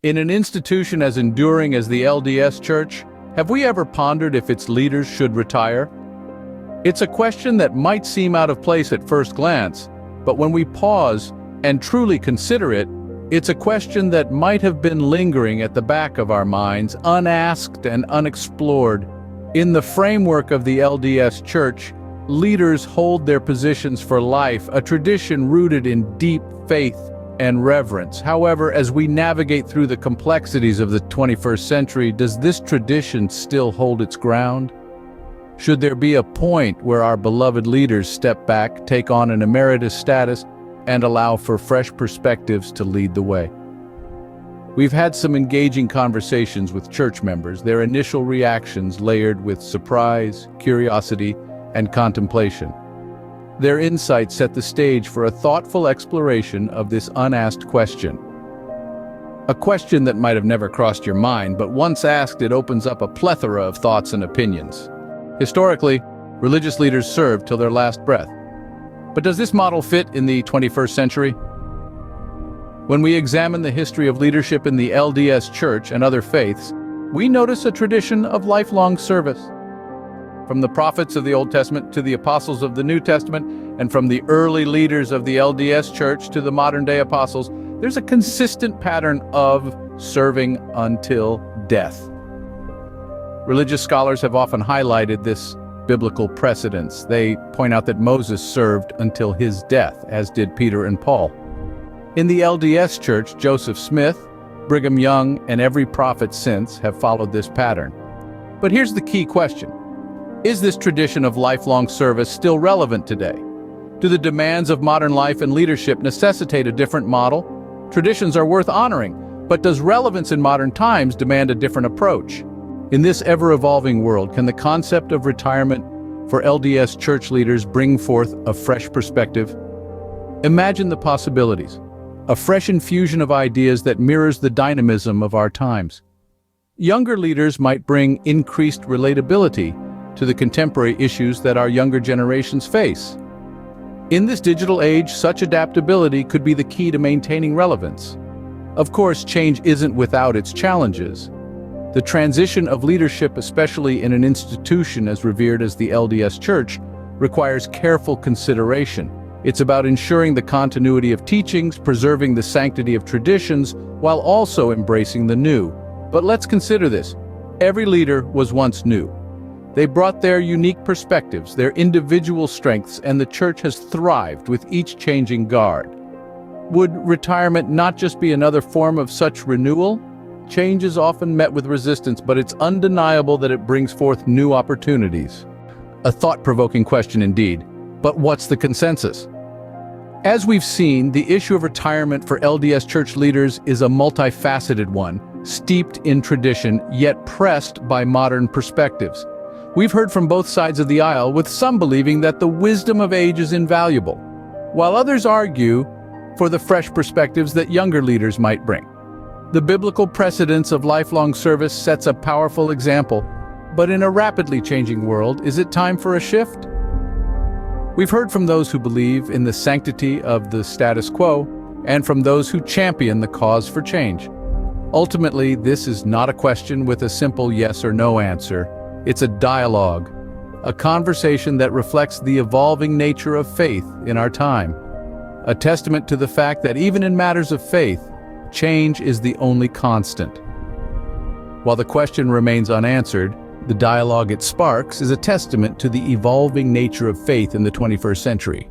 In an institution as enduring as the LDS Church, have we ever pondered if its leaders should retire? It's a question that might seem out of place at first glance, but when we pause and truly consider it, it's a question that might have been lingering at the back of our minds, unasked and unexplored. In the framework of the LDS Church, leaders hold their positions for life, a tradition rooted in deep faith and reverence. However, as we navigate through the complexities of the 21st century, does this tradition still hold its ground? Should there be a point where our beloved leaders step back, take on an emeritus status, and allow for fresh perspectives to lead the way? We've had some engaging conversations with church members, their initial reactions layered with surprise, curiosity, and contemplation. Their insights set the stage for a thoughtful exploration of this unasked question. A question that might have never crossed your mind, but once asked, it opens up a plethora of thoughts and opinions. Historically, religious leaders served till their last breath. But does this model fit in the 21st century? When we examine the history of leadership in the LDS Church and other faiths, we notice a tradition of lifelong service. From the prophets of the Old Testament to the apostles of the New Testament, and from the early leaders of the LDS Church to the modern-day apostles, there's a consistent pattern of serving until death. Religious scholars have often highlighted this biblical precedence. They point out that Moses served until his death, as did Peter and Paul. In the LDS Church, Joseph Smith, Brigham Young, and every prophet since have followed this pattern. But here's the key question. Is this tradition of lifelong service still relevant today? Do the demands of modern life and leadership necessitate a different model? Traditions are worth honoring, but does relevance in modern times demand a different approach? In this ever-evolving world, can the concept of retirement for LDS church leaders bring forth a fresh perspective? Imagine the possibilities, a fresh infusion of ideas that mirrors the dynamism of our times. Younger leaders might bring increased relatability to the contemporary issues that our younger generations face. In this digital age, such adaptability could be the key to maintaining relevance. Of course, change isn't without its challenges. The transition of leadership, especially in an institution as revered as the LDS Church, requires careful consideration. It's about ensuring the continuity of teachings, preserving the sanctity of traditions, while also embracing the new. But let's consider this. Every leader was once new. They brought their unique perspectives, their individual strengths, and the church has thrived with each changing guard. Would retirement not just be another form of such renewal? Change is often met with resistance, but it's undeniable that it brings forth new opportunities. A thought-provoking question indeed. But what's the consensus? As we've seen, the issue of retirement for LDS church leaders is a multifaceted one, steeped in tradition, yet pressed by modern perspectives. We've heard from both sides of the aisle, with some believing that the wisdom of age is invaluable, while others argue for the fresh perspectives that younger leaders might bring. The biblical precedence of lifelong service sets a powerful example, but in a rapidly changing world, is it time for a shift? We've heard from those who believe in the sanctity of the status quo, and from those who champion the cause for change. Ultimately, this is not a question with a simple yes or no answer. It's a dialogue, a conversation that reflects the evolving nature of faith in our time, a testament to the fact that even in matters of faith, change is the only constant. While the question remains unanswered, the dialogue it sparks is a testament to the evolving nature of faith in the 21st century.